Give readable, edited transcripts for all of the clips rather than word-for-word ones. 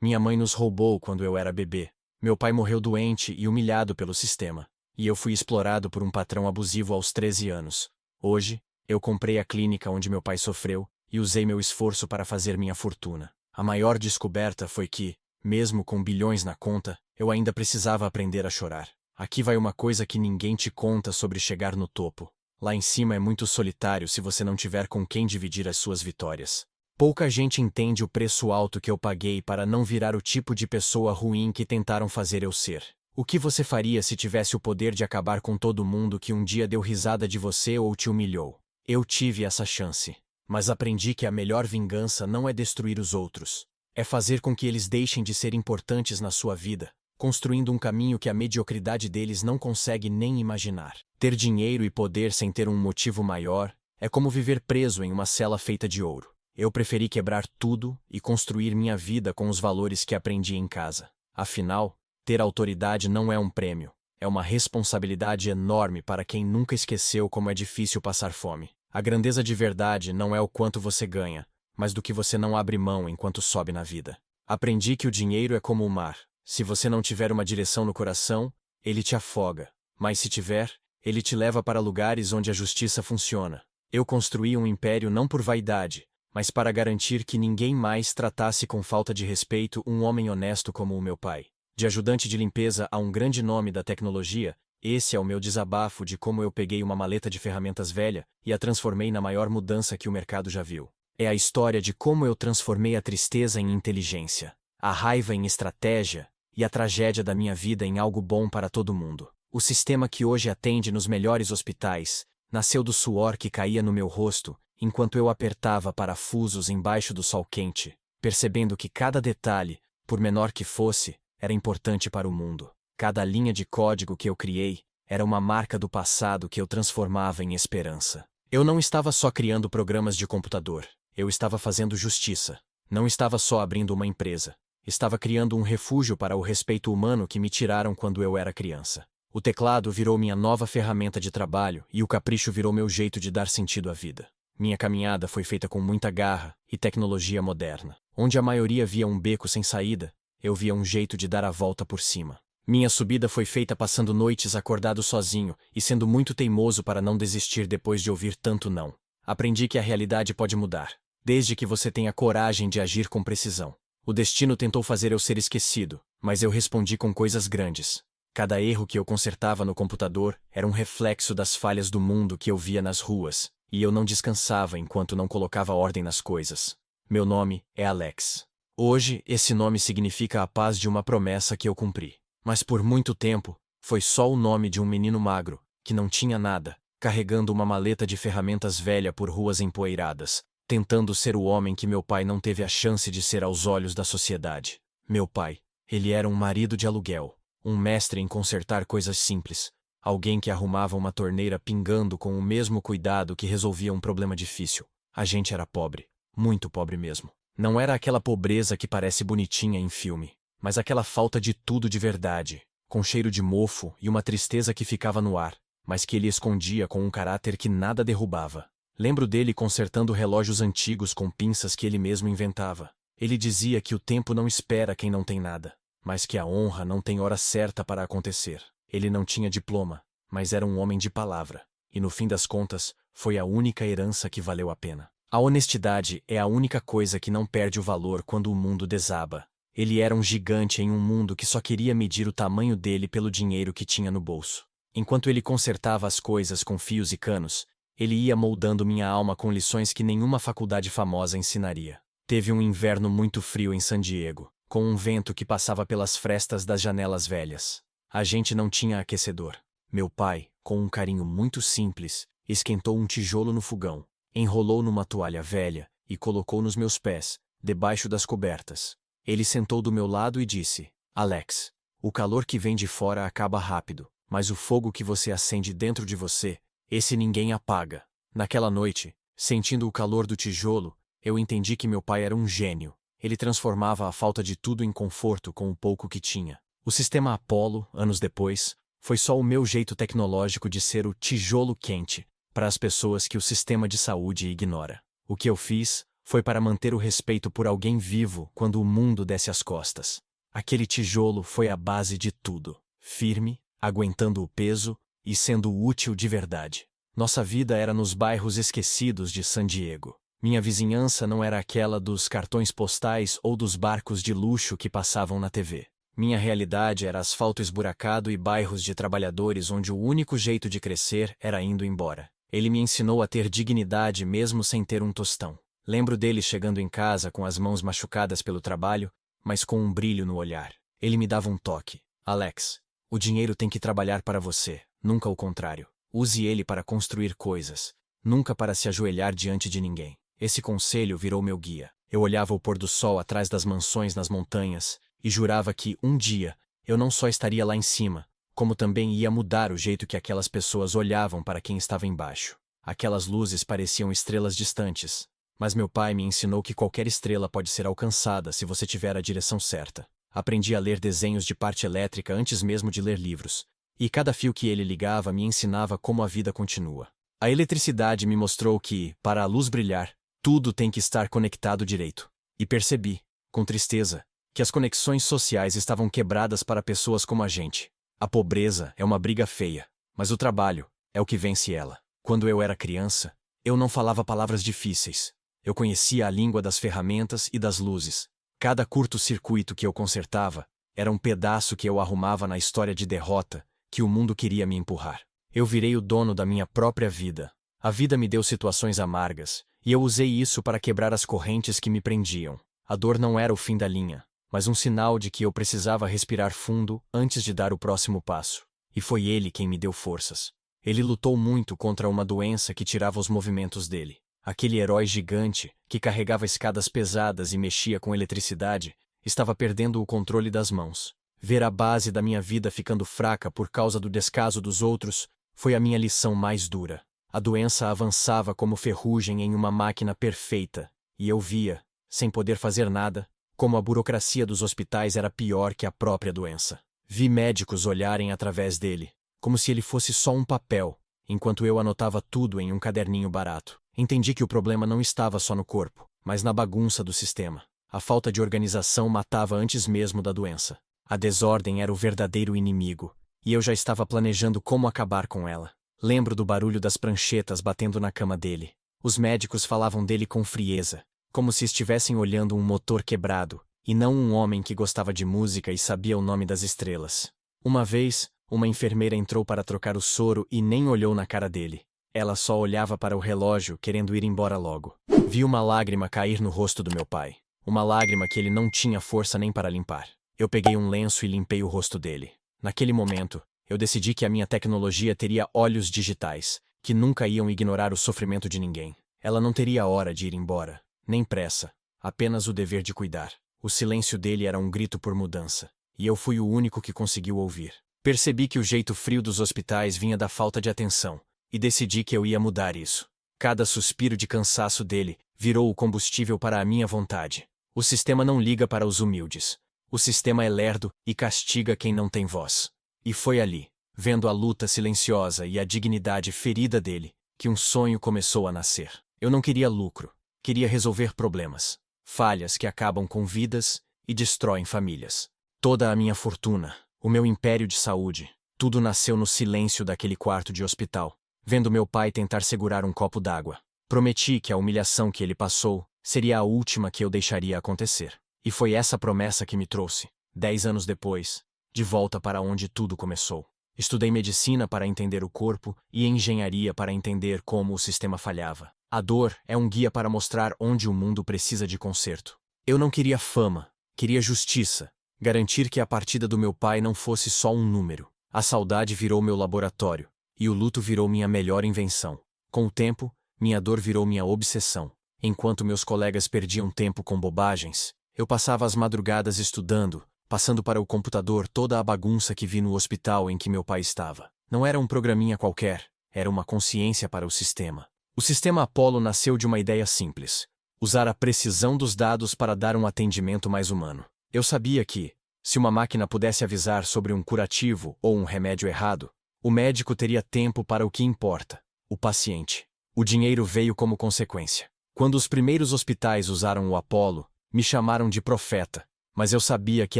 Minha mãe nos roubou quando eu era bebê. Meu pai morreu doente e humilhado pelo sistema. E eu fui explorado por um patrão abusivo aos 13 anos. Hoje, eu comprei a clínica onde meu pai sofreu e usei meu esforço para fazer minha fortuna. A maior descoberta foi que, mesmo com bilhões na conta, eu ainda precisava aprender a chorar. Aqui vai uma coisa que ninguém te conta sobre chegar no topo. Lá em cima é muito solitário se você não tiver com quem dividir as suas vitórias. Pouca gente entende o preço alto que eu paguei para não virar o tipo de pessoa ruim que tentaram fazer eu ser. O que você faria se tivesse o poder de acabar com todo mundo que um dia deu risada de você ou te humilhou? Eu tive essa chance. Mas aprendi que a melhor vingança não é destruir os outros. É fazer com que eles deixem de ser importantes na sua vida, construindo um caminho que a mediocridade deles não consegue nem imaginar. Ter dinheiro e poder sem ter um motivo maior é como viver preso em uma cela feita de ouro. Eu preferi quebrar tudo e construir minha vida com os valores que aprendi em casa. Afinal, ter autoridade não é um prêmio, é uma responsabilidade enorme para quem nunca esqueceu como é difícil passar fome. A grandeza de verdade não é o quanto você ganha, mas do que você não abre mão enquanto sobe na vida. Aprendi que o dinheiro é como o mar. Se você não tiver uma direção no coração, ele te afoga. Mas se tiver, ele te leva para lugares onde a justiça funciona. Eu construí um império não por vaidade, mas para garantir que ninguém mais tratasse com falta de respeito um homem honesto como o meu pai. De ajudante de limpeza a um grande nome da tecnologia, esse é o meu desabafo de como eu peguei uma maleta de ferramentas velha e a transformei na maior mudança que o mercado já viu. É a história de como eu transformei a tristeza em inteligência, a raiva em estratégia e a tragédia da minha vida em algo bom para todo mundo. O sistema que hoje atende nos melhores hospitais nasceu do suor que caía no meu rosto enquanto eu apertava parafusos embaixo do sol quente, percebendo que cada detalhe, por menor que fosse, era importante para o mundo. Cada linha de código que eu criei era uma marca do passado que eu transformava em esperança. Eu não estava só criando programas de computador, eu estava fazendo justiça. Não estava só abrindo uma empresa, estava criando um refúgio para o respeito humano que me tiraram quando eu era criança. O teclado virou minha nova ferramenta de trabalho e o capricho virou meu jeito de dar sentido à vida. Minha caminhada foi feita com muita garra e tecnologia moderna. Onde a maioria via um beco sem saída, eu via um jeito de dar a volta por cima. Minha subida foi feita passando noites acordado sozinho e sendo muito teimoso para não desistir depois de ouvir tanto não. Aprendi que a realidade pode mudar, desde que você tenha coragem de agir com precisão. O destino tentou fazer eu ser esquecido, mas eu respondi com coisas grandes. Cada erro que eu consertava no computador era um reflexo das falhas do mundo que eu via nas ruas, e eu não descansava enquanto não colocava ordem nas coisas. Meu nome é Alex. Hoje, esse nome significa a paz de uma promessa que eu cumpri. Mas por muito tempo, foi só o nome de um menino magro, que não tinha nada, carregando uma maleta de ferramentas velha por ruas empoeiradas, tentando ser o homem que meu pai não teve a chance de ser aos olhos da sociedade. Meu pai, ele era um marido de aluguel, um mestre em consertar coisas simples, alguém que arrumava uma torneira pingando com o mesmo cuidado que resolvia um problema difícil. A gente era pobre, muito pobre mesmo. Não era aquela pobreza que parece bonitinha em filme, mas aquela falta de tudo de verdade, com cheiro de mofo e uma tristeza que ficava no ar, mas que ele escondia com um caráter que nada derrubava. Lembro dele consertando relógios antigos com pinças que ele mesmo inventava. Ele dizia que o tempo não espera quem não tem nada, mas que a honra não tem hora certa para acontecer. Ele não tinha diploma, mas era um homem de palavra, e no fim das contas, foi a única herança que valeu a pena. A honestidade é a única coisa que não perde o valor quando o mundo desaba. Ele era um gigante em um mundo que só queria medir o tamanho dele pelo dinheiro que tinha no bolso. Enquanto ele consertava as coisas com fios e canos, ele ia moldando minha alma com lições que nenhuma faculdade famosa ensinaria. Teve um inverno muito frio em San Diego, com um vento que passava pelas frestas das janelas velhas. A gente não tinha aquecedor. Meu pai, com um carinho muito simples, esquentou um tijolo no fogão, enrolou numa toalha velha e colocou nos meus pés, debaixo das cobertas. Ele sentou do meu lado e disse: Alex, o calor que vem de fora acaba rápido, mas o fogo que você acende dentro de você, esse ninguém apaga. Naquela noite, sentindo o calor do tijolo, eu entendi que meu pai era um gênio. Ele transformava a falta de tudo em conforto com o pouco que tinha. O sistema Apollo, anos depois, foi só o meu jeito tecnológico de ser o tijolo quente para as pessoas que o sistema de saúde ignora. O que eu fiz Foi para manter o respeito por alguém vivo quando o mundo desse as costas. Aquele tijolo foi a base de tudo. Firme, aguentando o peso e sendo útil de verdade. Nossa vida era nos bairros esquecidos de San Diego. Minha vizinhança não era aquela dos cartões postais ou dos barcos de luxo que passavam na TV. Minha realidade era asfalto esburacado e bairros de trabalhadores onde o único jeito de crescer era indo embora. Ele me ensinou a ter dignidade mesmo sem ter um tostão. Lembro dele chegando em casa com as mãos machucadas pelo trabalho, mas com um brilho no olhar. Ele me dava um toque. Alex, o dinheiro tem que trabalhar para você, nunca o contrário. Use ele para construir coisas, nunca para se ajoelhar diante de ninguém. Esse conselho virou meu guia. Eu olhava o pôr do sol atrás das mansões nas montanhas e jurava que, um dia, eu não só estaria lá em cima, como também ia mudar o jeito que aquelas pessoas olhavam para quem estava embaixo. Aquelas luzes pareciam estrelas distantes, mas meu pai me ensinou que qualquer estrela pode ser alcançada se você tiver a direção certa. Aprendi a ler desenhos de parte elétrica antes mesmo de ler livros, e cada fio que ele ligava me ensinava como a vida continua. A eletricidade me mostrou que, para a luz brilhar, tudo tem que estar conectado direito. E percebi, com tristeza, que as conexões sociais estavam quebradas para pessoas como a gente. A pobreza é uma briga feia, mas o trabalho é o que vence ela. Quando eu era criança, eu não falava palavras difíceis. Eu conhecia a língua das ferramentas e das luzes. Cada curto-circuito que eu consertava era um pedaço que eu arrumava na história de derrota que o mundo queria me empurrar. Eu virei o dono da minha própria vida. A vida me deu situações amargas, e eu usei isso para quebrar as correntes que me prendiam. A dor não era o fim da linha, mas um sinal de que eu precisava respirar fundo antes de dar o próximo passo. E foi ele quem me deu forças. Ele lutou muito contra uma doença que tirava os movimentos dele. Aquele herói gigante, que carregava escadas pesadas e mexia com eletricidade, estava perdendo o controle das mãos. Ver a base da minha vida ficando fraca por causa do descaso dos outros foi a minha lição mais dura. A doença avançava como ferrugem em uma máquina perfeita, e eu via, sem poder fazer nada, como a burocracia dos hospitais era pior que a própria doença. Vi médicos olharem através dele, como se ele fosse só um papel, enquanto eu anotava tudo em um caderninho barato. Entendi que o problema não estava só no corpo, mas na bagunça do sistema. A falta de organização matava antes mesmo da doença. A desordem era o verdadeiro inimigo, e eu já estava planejando como acabar com ela. Lembro do barulho das pranchetas batendo na cama dele. Os médicos falavam dele com frieza, como se estivessem olhando um motor quebrado, e não um homem que gostava de música e sabia o nome das estrelas. Uma vez, uma enfermeira entrou para trocar o soro e nem olhou na cara dele. Ela só olhava para o relógio, querendo ir embora logo. Vi uma lágrima cair no rosto do meu pai. Uma lágrima que ele não tinha força nem para limpar. Eu peguei um lenço e limpei o rosto dele. Naquele momento, eu decidi que a minha tecnologia teria olhos digitais, que nunca iam ignorar o sofrimento de ninguém. Ela não teria hora de ir embora, nem pressa, apenas o dever de cuidar. O silêncio dele era um grito por mudança, e eu fui o único que conseguiu ouvir. Percebi que o jeito frio dos hospitais vinha da falta de atenção, e decidi que eu ia mudar isso. Cada suspiro de cansaço dele virou o combustível para a minha vontade. O sistema não liga para os humildes. O sistema é lerdo e castiga quem não tem voz. E foi ali, vendo a luta silenciosa e a dignidade ferida dele, que um sonho começou a nascer. Eu não queria lucro, queria resolver problemas. Falhas que acabam com vidas e destroem famílias. Toda a minha fortuna, o meu império de saúde, tudo nasceu no silêncio daquele quarto de hospital, vendo meu pai tentar segurar um copo d'água. Prometi que a humilhação que ele passou seria a última que eu deixaria acontecer. E foi essa promessa que me trouxe, 10 anos depois, de volta para onde tudo começou. Estudei medicina para entender o corpo e engenharia para entender como o sistema falhava. A dor é um guia para mostrar onde o mundo precisa de conserto. Eu não queria fama, queria justiça. Garantir que a partida do meu pai não fosse só um número. A saudade virou meu laboratório, e o luto virou minha melhor invenção. Com o tempo, minha dor virou minha obsessão. Enquanto meus colegas perdiam tempo com bobagens, eu passava as madrugadas estudando, passando para o computador toda a bagunça que vi no hospital em que meu pai estava. Não era um programinha qualquer, era uma consciência para o sistema. O sistema Apollo nasceu de uma ideia simples: usar a precisão dos dados para dar um atendimento mais humano. Eu sabia que, se uma máquina pudesse avisar sobre um curativo ou um remédio errado, o médico teria tempo para o que importa: o paciente. O dinheiro veio como consequência. Quando os primeiros hospitais usaram o Apollo, me chamaram de profeta, mas eu sabia que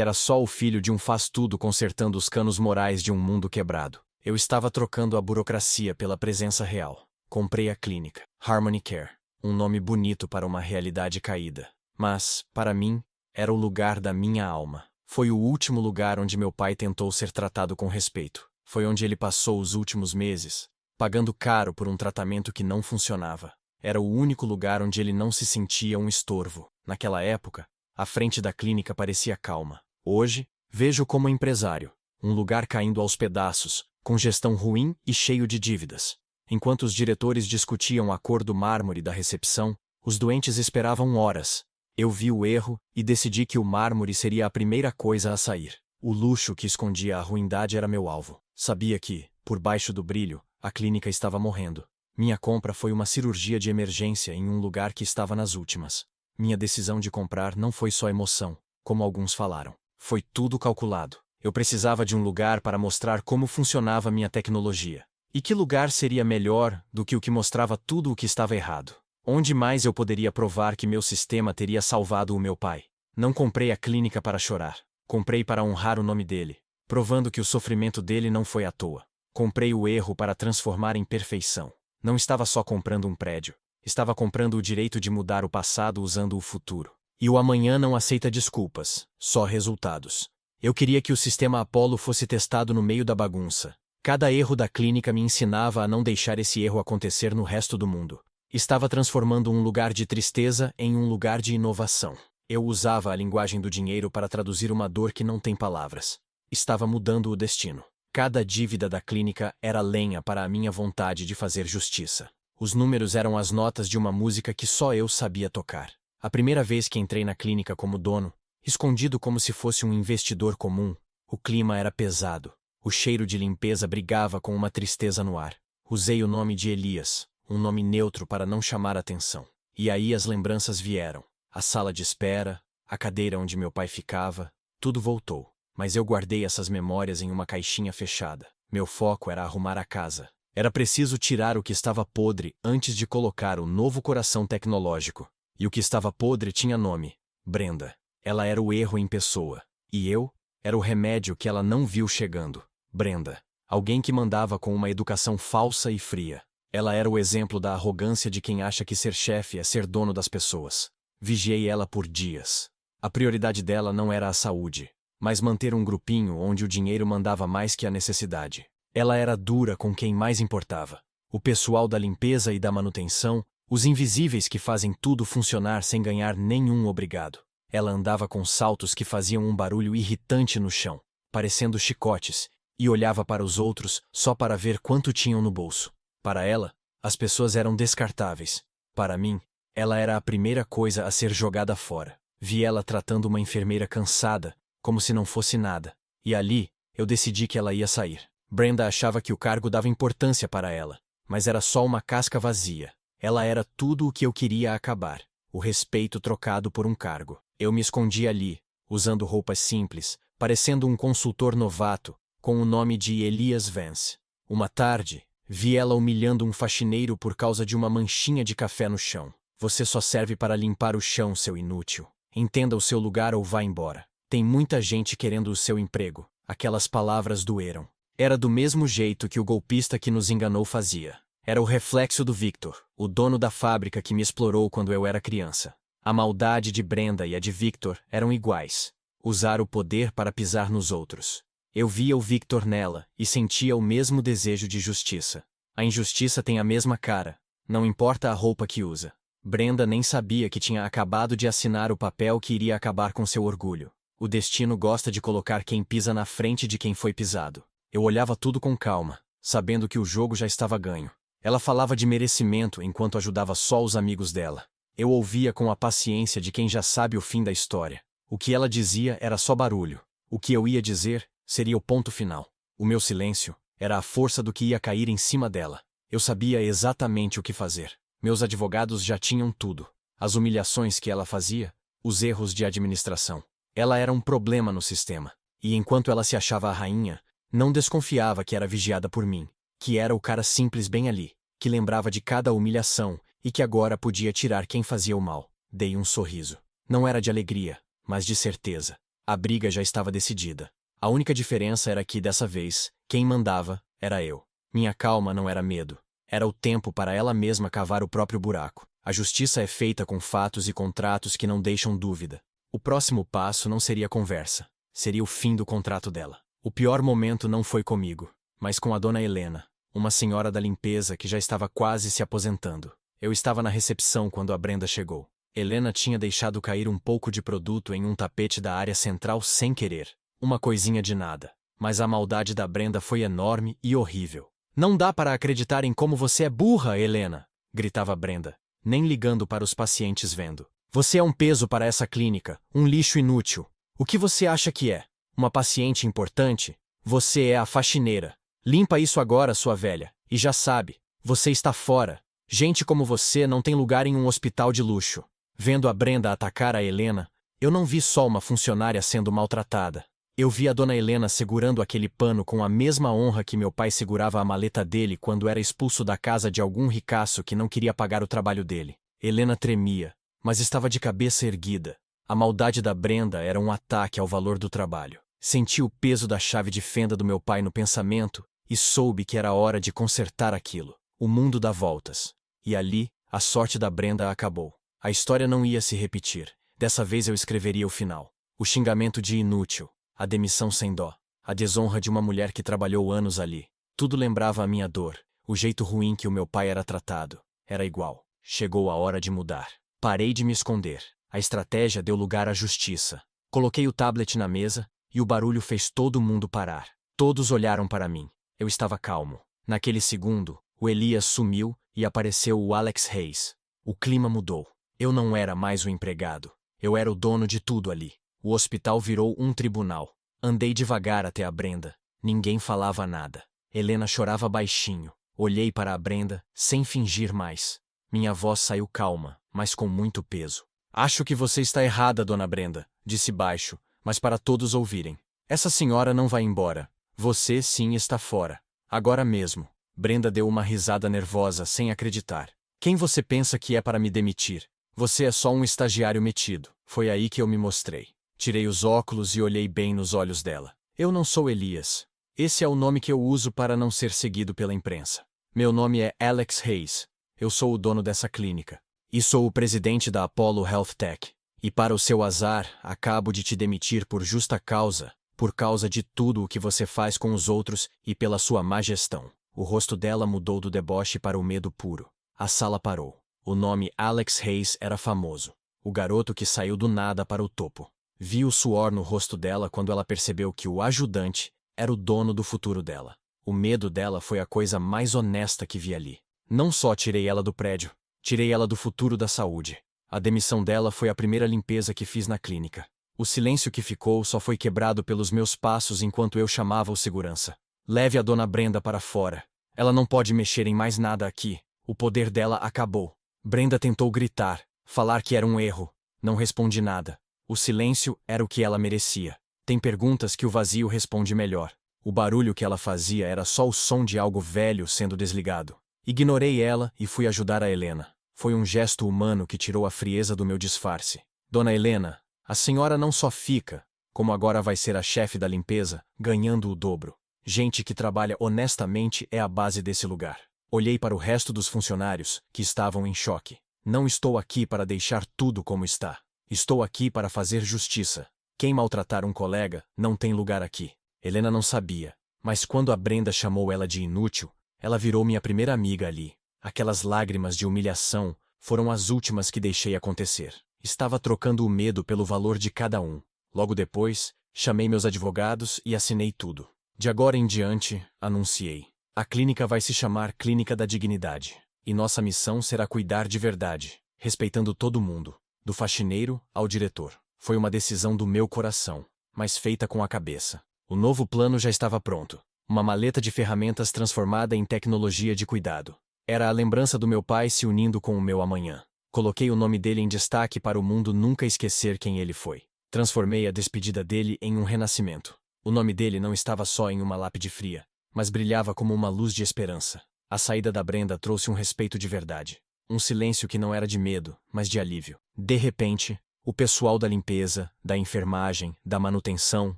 era só o filho de um faz-tudo consertando os canos morais de um mundo quebrado. Eu estava trocando a burocracia pela presença real. Comprei a clínica, Harmony Care, um nome bonito para uma realidade caída. Mas, para mim, era o lugar da minha alma. Foi o último lugar onde meu pai tentou ser tratado com respeito. Foi onde ele passou os últimos meses, pagando caro por um tratamento que não funcionava. Era o único lugar onde ele não se sentia um estorvo. Naquela época, a frente da clínica parecia calma. Hoje, vejo como empresário, um lugar caindo aos pedaços, com gestão ruim e cheio de dívidas. Enquanto os diretores discutiam a cor do mármore da recepção, os doentes esperavam horas. Eu vi o erro e decidi que o mármore seria a primeira coisa a sair. O luxo que escondia a ruindade era meu alvo. Sabia que, por baixo do brilho, a clínica estava morrendo. Minha compra foi uma cirurgia de emergência em um lugar que estava nas últimas. Minha decisão de comprar não foi só emoção, como alguns falaram. Foi tudo calculado. Eu precisava de um lugar para mostrar como funcionava minha tecnologia. E que lugar seria melhor do que o que mostrava tudo o que estava errado? Onde mais eu poderia provar que meu sistema teria salvado o meu pai? Não comprei a clínica para chorar. Comprei para honrar o nome dele, provando que o sofrimento dele não foi à toa. Comprei o erro para transformar em perfeição. Não estava só comprando um prédio. Estava comprando o direito de mudar o passado usando o futuro. E o amanhã não aceita desculpas, só resultados. Eu queria que o sistema Apollo fosse testado no meio da bagunça. Cada erro da clínica me ensinava a não deixar esse erro acontecer no resto do mundo. Estava transformando um lugar de tristeza em um lugar de inovação. Eu usava a linguagem do dinheiro para traduzir uma dor que não tem palavras. Estava mudando o destino. Cada dívida da clínica era lenha para a minha vontade de fazer justiça. Os números eram as notas de uma música que só eu sabia tocar. A primeira vez que entrei na clínica como dono, escondido como se fosse um investidor comum, o clima era pesado. O cheiro de limpeza brigava com uma tristeza no ar. Usei o nome de Elias, um nome neutro para não chamar atenção. E aí as lembranças vieram. A sala de espera, a cadeira onde meu pai ficava, tudo voltou. Mas eu guardei essas memórias em uma caixinha fechada. Meu foco era arrumar a casa. Era preciso tirar o que estava podre antes de colocar o novo coração tecnológico. E o que estava podre tinha nome: Brenda. Ela era o erro em pessoa. E eu era o remédio que ela não viu chegando. Brenda. Alguém que mandava com uma educação falsa e fria. Ela era o exemplo da arrogância de quem acha que ser chefe é ser dono das pessoas. Vigiei ela por dias. A prioridade dela não era a saúde, mas manter um grupinho onde o dinheiro mandava mais que a necessidade. Ela era dura com quem mais importava. O pessoal da limpeza e da manutenção, os invisíveis que fazem tudo funcionar sem ganhar nenhum obrigado. Ela andava com saltos que faziam um barulho irritante no chão, parecendo chicotes, e olhava para os outros só para ver quanto tinham no bolso. Para ela, as pessoas eram descartáveis. Para mim, ela era a primeira coisa a ser jogada fora. Vi ela tratando uma enfermeira cansada, como se não fosse nada. E ali, eu decidi que ela ia sair. Brenda achava que o cargo dava importância para ela, mas era só uma casca vazia. Ela era tudo o que eu queria acabar. O respeito trocado por um cargo. Eu me escondi ali, usando roupas simples, parecendo um consultor novato, com o nome de Elias Vance. Uma tarde, vi ela humilhando um faxineiro por causa de uma manchinha de café no chão. Você só serve para limpar o chão, seu inútil. Entenda o seu lugar ou vá embora. Tem muita gente querendo o seu emprego. Aquelas palavras doeram. Era do mesmo jeito que o golpista que nos enganou fazia. Era o reflexo do Victor, o dono da fábrica que me explorou quando eu era criança. A maldade de Brenda e a de Victor eram iguais. Usar o poder para pisar nos outros. Eu via o Victor nela e sentia o mesmo desejo de justiça. A injustiça tem a mesma cara, não importa a roupa que usa. Brenda nem sabia que tinha acabado de assinar o papel que iria acabar com seu orgulho. O destino gosta de colocar quem pisa na frente de quem foi pisado. Eu olhava tudo com calma, sabendo que o jogo já estava ganho. Ela falava de merecimento enquanto ajudava só os amigos dela. Eu ouvia com a paciência de quem já sabe o fim da história. O que ela dizia era só barulho. O que eu ia dizer seria o ponto final. O meu silêncio era a força do que ia cair em cima dela. Eu sabia exatamente o que fazer. Meus advogados já tinham tudo. As humilhações que ela fazia, os erros de administração. Ela era um problema no sistema. E enquanto ela se achava a rainha, não desconfiava que era vigiada por mim, que era o cara simples bem ali, que lembrava de cada humilhação e que agora podia tirar quem fazia o mal. Dei um sorriso. Não era de alegria, mas de certeza. A briga já estava decidida. A única diferença era que, dessa vez, quem mandava era eu. Minha calma não era medo. Era o tempo para ela mesma cavar o próprio buraco. A justiça é feita com fatos e contratos que não deixam dúvida. O próximo passo não seria conversa. Seria o fim do contrato dela. O pior momento não foi comigo, mas com a dona Helena, uma senhora da limpeza que já estava quase se aposentando. Eu estava na recepção quando a Brenda chegou. Helena tinha deixado cair um pouco de produto em um tapete da área central sem querer. Uma coisinha de nada. Mas a maldade da Brenda foi enorme e horrível. Não dá para acreditar em como você é burra, Helena, gritava Brenda, nem ligando para os pacientes vendo. Você é um peso para essa clínica, um lixo inútil. O que você acha que é? Uma paciente importante? Você é a faxineira. Limpa isso agora, sua velha. E já sabe, você está fora. Gente como você não tem lugar em um hospital de luxo. Vendo a Brenda atacar a Helena, eu não vi só uma funcionária sendo maltratada. Eu vi a dona Helena segurando aquele pano com a mesma honra que meu pai segurava a maleta dele quando era expulso da casa de algum ricaço que não queria pagar o trabalho dele. Helena tremia, mas estava de cabeça erguida. A maldade da Brenda era um ataque ao valor do trabalho. Senti o peso da chave de fenda do meu pai no pensamento e soube que era hora de consertar aquilo. O mundo dá voltas. E ali, a sorte da Brenda acabou. A história não ia se repetir. Dessa vez eu escreveria o final. O xingamento de inútil. A demissão sem dó. A desonra de uma mulher que trabalhou anos ali. Tudo lembrava a minha dor. O jeito ruim que o meu pai era tratado. Era igual. Chegou a hora de mudar. Parei de me esconder. A estratégia deu lugar à justiça. Coloquei o tablet na mesa e o barulho fez todo mundo parar. Todos olharam para mim. Eu estava calmo. Naquele segundo, o Elias sumiu e apareceu o Alex Reis. O clima mudou. Eu não era mais o empregado. Eu era o dono de tudo ali. O hospital virou um tribunal. Andei devagar até a Brenda. Ninguém falava nada. Helena chorava baixinho. Olhei para a Brenda, sem fingir mais. Minha voz saiu calma, mas com muito peso. Acho que você está errada, dona Brenda, disse baixo, mas para todos ouvirem. Essa senhora não vai embora. Você sim está fora. Agora mesmo. Brenda deu uma risada nervosa, sem acreditar. Quem você pensa que é para me demitir? Você é só um estagiário metido. Foi aí que eu me mostrei. Tirei os óculos e olhei bem nos olhos dela. Eu não sou Elias. Esse é o nome que eu uso para não ser seguido pela imprensa. Meu nome é Alex Reis. Eu sou o dono dessa clínica. E sou o presidente da Apollo Health Tech. E para o seu azar, acabo de te demitir por justa causa, por causa de tudo o que você faz com os outros e pela sua má gestão. O rosto dela mudou do deboche para o medo puro. A sala parou. O nome Alex Reis era famoso. O garoto que saiu do nada para o topo. Vi o suor no rosto dela quando ela percebeu que o ajudante era o dono do futuro dela. O medo dela foi a coisa mais honesta que vi ali. Não só tirei ela do prédio, tirei ela do futuro da saúde. A demissão dela foi a primeira limpeza que fiz na clínica. O silêncio que ficou só foi quebrado pelos meus passos enquanto eu chamava o segurança. Leve a dona Brenda para fora. Ela não pode mexer em mais nada aqui. O poder dela acabou. Brenda tentou gritar, falar que era um erro. Não respondi nada. O silêncio era o que ela merecia. Tem perguntas que o vazio responde melhor. O barulho que ela fazia era só o som de algo velho sendo desligado. Ignorei ela e fui ajudar a Helena. Foi um gesto humano que tirou a frieza do meu disfarce. Dona Helena, a senhora não só fica, como agora vai ser a chefe da limpeza, ganhando o dobro. Gente que trabalha honestamente é a base desse lugar. Olhei para o resto dos funcionários, que estavam em choque. Não estou aqui para deixar tudo como está. Estou aqui para fazer justiça. Quem maltratar um colega não tem lugar aqui. Helena não sabia, mas quando a Brenda chamou ela de inútil, ela virou minha primeira amiga ali. Aquelas lágrimas de humilhação foram as últimas que deixei acontecer. Estava trocando o medo pelo valor de cada um. Logo depois, chamei meus advogados e assinei tudo. De agora em diante, anunciei. A clínica vai se chamar Clínica da Dignidade. E nossa missão será cuidar de verdade, respeitando todo mundo, do faxineiro ao diretor. Foi uma decisão do meu coração, mas feita com a cabeça. O novo plano já estava pronto. Uma maleta de ferramentas transformada em tecnologia de cuidado. Era a lembrança do meu pai se unindo com o meu amanhã. Coloquei o nome dele em destaque para o mundo nunca esquecer quem ele foi. Transformei a despedida dele em um renascimento. O nome dele não estava só em uma lápide fria, mas brilhava como uma luz de esperança. A saída da Brenda trouxe um respeito de verdade. Um silêncio que não era de medo, mas de alívio. De repente, o pessoal da limpeza, da enfermagem, da manutenção,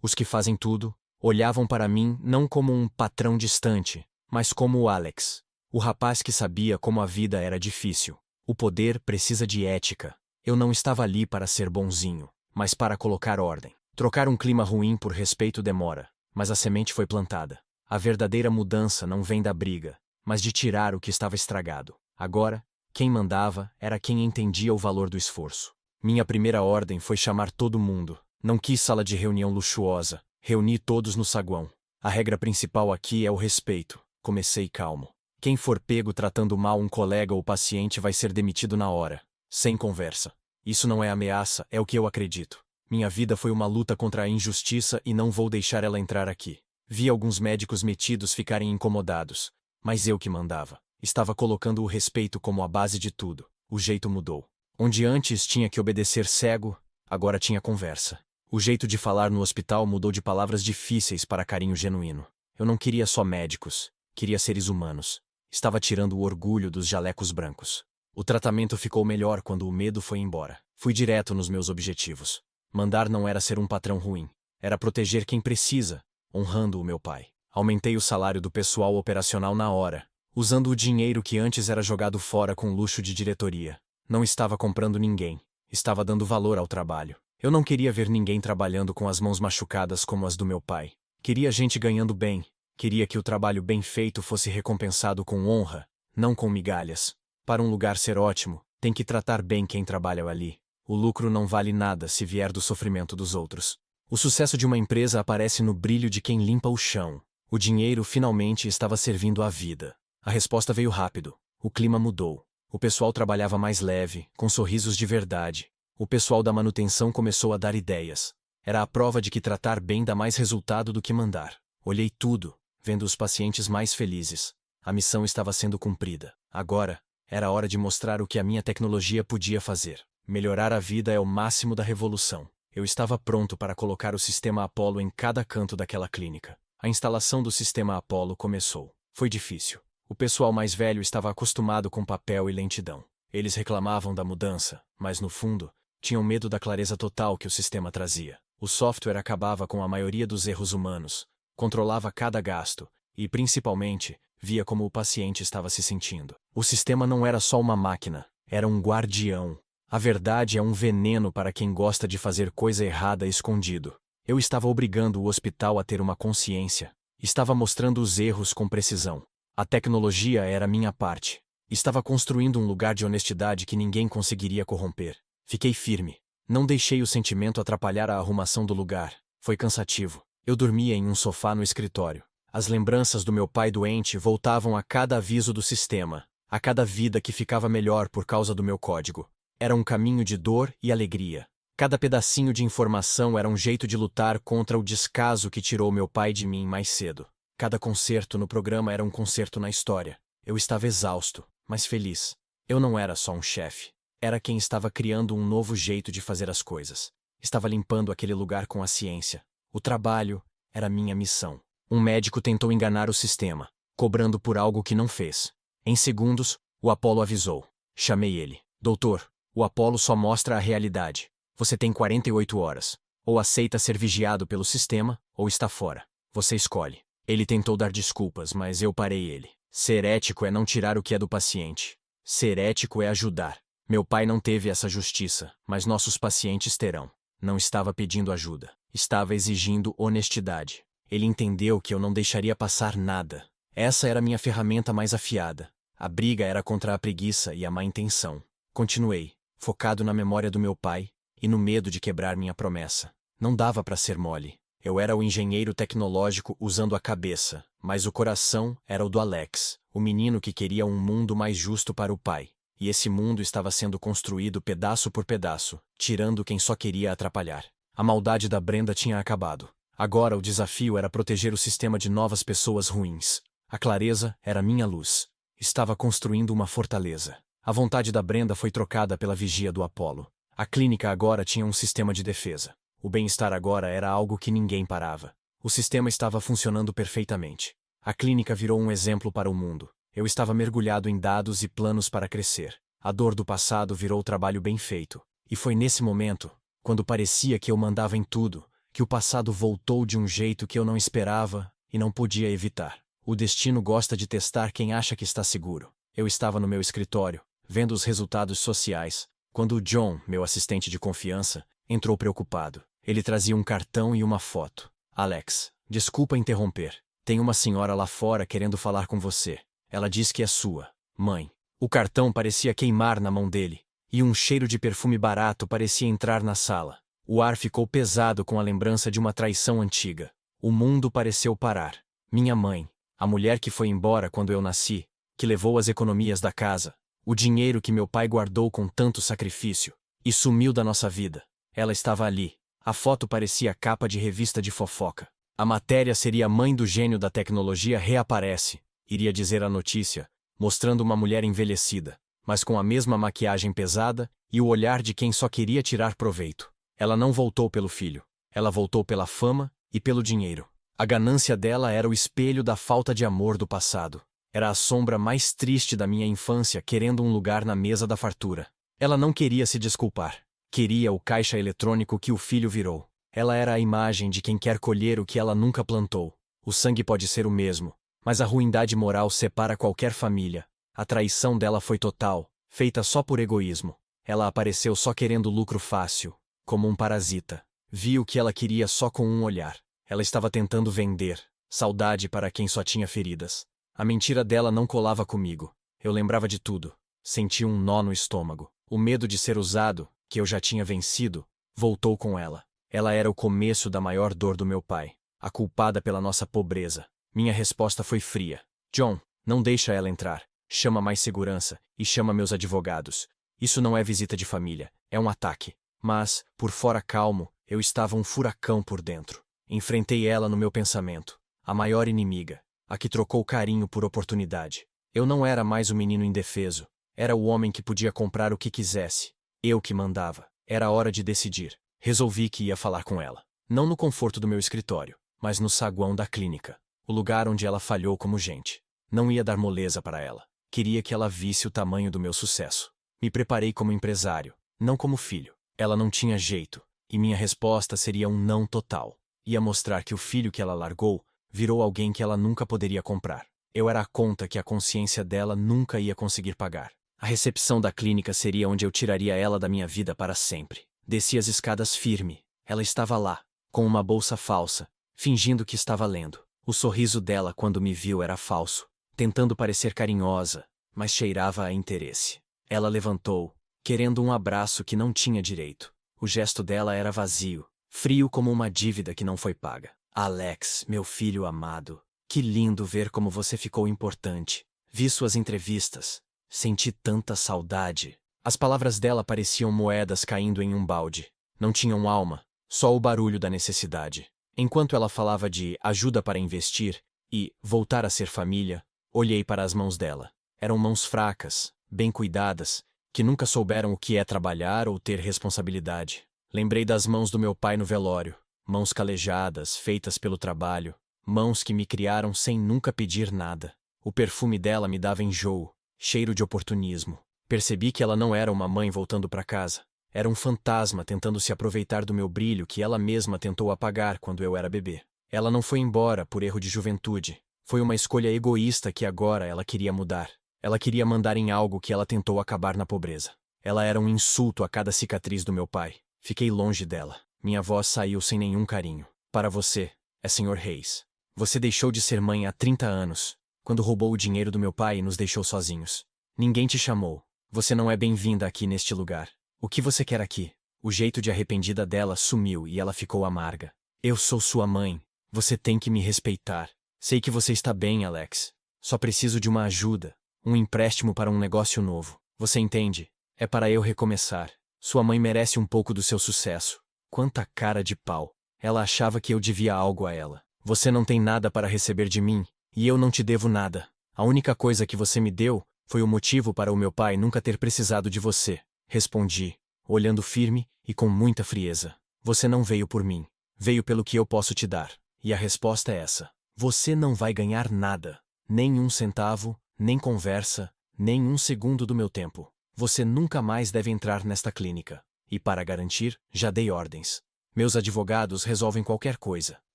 os que fazem tudo, olhavam para mim não como um patrão distante, mas como o Alex, o rapaz que sabia como a vida era difícil. O poder precisa de ética. Eu não estava ali para ser bonzinho, mas para colocar ordem. Trocar um clima ruim por respeito demora, mas a semente foi plantada. A verdadeira mudança não vem da briga, mas de tirar o que estava estragado. Agora, quem mandava era quem entendia o valor do esforço. Minha primeira ordem foi chamar todo mundo. Não quis sala de reunião luxuosa. Reuni todos no saguão. A regra principal aqui é o respeito. Comecei calmo. Quem for pego tratando mal um colega ou paciente vai ser demitido na hora. Sem conversa. Isso não é ameaça, é o que eu acredito. Minha vida foi uma luta contra a injustiça e não vou deixar ela entrar aqui. Vi alguns médicos metidos ficarem incomodados, mas eu que mandava. Estava colocando o respeito como a base de tudo. O jeito mudou. Onde antes tinha que obedecer cego, agora tinha conversa. O jeito de falar no hospital mudou de palavras difíceis para carinho genuíno. Eu não queria só médicos, queria seres humanos. Estava tirando o orgulho dos jalecos brancos. O tratamento ficou melhor quando o medo foi embora. Fui direto nos meus objetivos. Mandar não era ser um patrão ruim. Era proteger quem precisa, honrando o meu pai. Aumentei o salário do pessoal operacional na hora, usando o dinheiro que antes era jogado fora com luxo de diretoria. Não estava comprando ninguém. Estava dando valor ao trabalho. Eu não queria ver ninguém trabalhando com as mãos machucadas como as do meu pai. Queria gente ganhando bem. Queria que o trabalho bem feito fosse recompensado com honra, não com migalhas. Para um lugar ser ótimo, tem que tratar bem quem trabalha ali. O lucro não vale nada se vier do sofrimento dos outros. O sucesso de uma empresa aparece no brilho de quem limpa o chão. O dinheiro finalmente estava servindo à vida. A resposta veio rápido. O clima mudou. O pessoal trabalhava mais leve, com sorrisos de verdade. O pessoal da manutenção começou a dar ideias. Era a prova de que tratar bem dá mais resultado do que mandar. Olhei tudo, vendo os pacientes mais felizes. A missão estava sendo cumprida. Agora, era hora de mostrar o que a minha tecnologia podia fazer. Melhorar a vida é o máximo da revolução. Eu estava pronto para colocar o sistema Apollo em cada canto daquela clínica. A instalação do sistema Apollo começou. Foi difícil. O pessoal mais velho estava acostumado com papel e lentidão. Eles reclamavam da mudança, mas no fundo, tinham medo da clareza total que o sistema trazia. O software acabava com a maioria dos erros humanos, controlava cada gasto e, principalmente, via como o paciente estava se sentindo. O sistema não era só uma máquina, era um guardião. A verdade é um veneno para quem gosta de fazer coisa errada escondido. Eu estava obrigando o hospital a ter uma consciência. Estava mostrando os erros com precisão. A tecnologia era minha parte. Estava construindo um lugar de honestidade que ninguém conseguiria corromper. Fiquei firme. Não deixei o sentimento atrapalhar a arrumação do lugar. Foi cansativo. Eu dormia em um sofá no escritório. As lembranças do meu pai doente voltavam a cada aviso do sistema, a cada vida que ficava melhor por causa do meu código. Era um caminho de dor e alegria. Cada pedacinho de informação era um jeito de lutar contra o descaso que tirou meu pai de mim mais cedo. Cada concerto no programa era um concerto na história. Eu estava exausto, mas feliz. Eu não era só um chefe. Era quem estava criando um novo jeito de fazer as coisas. Estava limpando aquele lugar com a ciência. O trabalho era minha missão. Um médico tentou enganar o sistema, cobrando por algo que não fez. Em segundos, o Apollo avisou. Chamei ele. Doutor, o Apollo só mostra a realidade. Você tem 48 horas. Ou aceita ser vigiado pelo sistema, ou está fora. Você escolhe. Ele tentou dar desculpas, mas eu parei ele. Ser ético é não tirar o que é do paciente. Ser ético é ajudar. Meu pai não teve essa justiça, mas nossos pacientes terão. Não estava pedindo ajuda. Estava exigindo honestidade. Ele entendeu que eu não deixaria passar nada. Essa era minha ferramenta mais afiada. A briga era contra a preguiça e a má intenção. Continuei, focado na memória do meu pai e no medo de quebrar minha promessa. Não dava para ser mole. Eu era o engenheiro tecnológico usando a cabeça, mas o coração era o do Alex, o menino que queria um mundo mais justo para o pai. E esse mundo estava sendo construído pedaço por pedaço, tirando quem só queria atrapalhar. A maldade da Brenda tinha acabado. Agora o desafio era proteger o sistema de novas pessoas ruins. A clareza era minha luz. Estava construindo uma fortaleza. A vontade da Brenda foi trocada pela vigia do Apollo. A clínica agora tinha um sistema de defesa. O bem-estar agora era algo que ninguém parava. O sistema estava funcionando perfeitamente. A clínica virou um exemplo para o mundo. Eu estava mergulhado em dados e planos para crescer. A dor do passado virou trabalho bem feito. E foi nesse momento, quando parecia que eu mandava em tudo, que o passado voltou de um jeito que eu não esperava e não podia evitar. O destino gosta de testar quem acha que está seguro. Eu estava no meu escritório, vendo os resultados sociais, quando o John, meu assistente de confiança, entrou preocupado. Ele trazia um cartão e uma foto. Alex, desculpa interromper. Tem uma senhora lá fora querendo falar com você. Ela diz que é sua mãe. O cartão parecia queimar na mão dele, e um cheiro de perfume barato parecia entrar na sala. O ar ficou pesado com a lembrança de uma traição antiga. O mundo pareceu parar. Minha mãe, a mulher que foi embora quando eu nasci, que levou as economias da casa, o dinheiro que meu pai guardou com tanto sacrifício, e sumiu da nossa vida. Ela estava ali. A foto parecia capa de revista de fofoca. A matéria seria: mãe do gênio da tecnologia reaparece, iria dizer a notícia, mostrando uma mulher envelhecida, mas com a mesma maquiagem pesada e o olhar de quem só queria tirar proveito. Ela não voltou pelo filho. Ela voltou pela fama e pelo dinheiro. A ganância dela era o espelho da falta de amor do passado. Era a sombra mais triste da minha infância querendo um lugar na mesa da fartura. Ela não queria se desculpar. Queria o caixa eletrônico que o filho virou. Ela era a imagem de quem quer colher o que ela nunca plantou. O sangue pode ser o mesmo, mas a ruindade moral separa qualquer família. A traição dela foi total, feita só por egoísmo. Ela apareceu só querendo lucro fácil, como um parasita. Vi o que ela queria só com um olhar. Ela estava tentando vender saudade para quem só tinha feridas. A mentira dela não colava comigo. Eu lembrava de tudo. Sentia um nó no estômago. O medo de ser usado, que eu já tinha vencido, voltou com ela. Ela era o começo da maior dor do meu pai, a culpada pela nossa pobreza. Minha resposta foi fria. John, não deixa ela entrar. Chama mais segurança e chama meus advogados. Isso não é visita de família, é um ataque. Mas, por fora calmo, eu estava um furacão por dentro. Enfrentei ela no meu pensamento. A maior inimiga, a que trocou carinho por oportunidade. Eu não era mais o menino indefeso. Era o homem que podia comprar o que quisesse. Eu que mandava. Era hora de decidir. Resolvi que ia falar com ela. Não no conforto do meu escritório, mas no saguão da clínica. O lugar onde ela falhou como gente. Não ia dar moleza para ela. Queria que ela visse o tamanho do meu sucesso. Me preparei como empresário, não como filho. Ela não tinha jeito, e minha resposta seria um não total. Ia mostrar que o filho que ela largou virou alguém que ela nunca poderia comprar. Eu era a conta que a consciência dela nunca ia conseguir pagar. A recepção da clínica seria onde eu tiraria ela da minha vida para sempre. Desci as escadas firme. Ela estava lá, com uma bolsa falsa, fingindo que estava lendo. O sorriso dela quando me viu era falso, tentando parecer carinhosa, mas cheirava a interesse. Ela levantou, querendo um abraço que não tinha direito. O gesto dela era vazio, frio como uma dívida que não foi paga. Alex, meu filho amado, que lindo ver como você ficou importante. Vi suas entrevistas. Senti tanta saudade. As palavras dela pareciam moedas caindo em um balde. Não tinham alma, só o barulho da necessidade. Enquanto ela falava de ajuda para investir e voltar a ser família, olhei para as mãos dela. Eram mãos fracas, bem cuidadas, que nunca souberam o que é trabalhar ou ter responsabilidade. Lembrei das mãos do meu pai no velório, mãos calejadas, feitas pelo trabalho, mãos que me criaram sem nunca pedir nada. O perfume dela me dava enjoo, cheiro de oportunismo. Percebi que ela não era uma mãe voltando para casa. Era um fantasma tentando se aproveitar do meu brilho que ela mesma tentou apagar quando eu era bebê. Ela não foi embora por erro de juventude. Foi uma escolha egoísta que agora ela queria mudar. Ela queria mandar em algo que ela tentou acabar na pobreza. Ela era um insulto a cada cicatriz do meu pai. Fiquei longe dela. Minha voz saiu sem nenhum carinho. Para você, é Sr. Reis. Você deixou de ser mãe há 30 anos, quando roubou o dinheiro do meu pai e nos deixou sozinhos. Ninguém te chamou. Você não é bem-vinda aqui neste lugar. O que você quer aqui? O jeito de arrependida dela sumiu e ela ficou amarga. Eu sou sua mãe. Você tem que me respeitar. Sei que você está bem, Alex. Só preciso de uma ajuda. Um empréstimo para um negócio novo. Você entende? É para eu recomeçar. Sua mãe merece um pouco do seu sucesso. Quanta cara de pau. Ela achava que eu devia algo a ela. Você não tem nada para receber de mim, e eu não te devo nada. A única coisa que você me deu foi o motivo para o meu pai nunca ter precisado de você. Respondi, olhando firme e com muita frieza. Você não veio por mim. Veio pelo que eu posso te dar. E a resposta é essa. Você não vai ganhar nada. Nem um centavo, nem conversa, nem um segundo do meu tempo. Você nunca mais deve entrar nesta clínica. E para garantir, já dei ordens. Meus advogados resolvem qualquer coisa.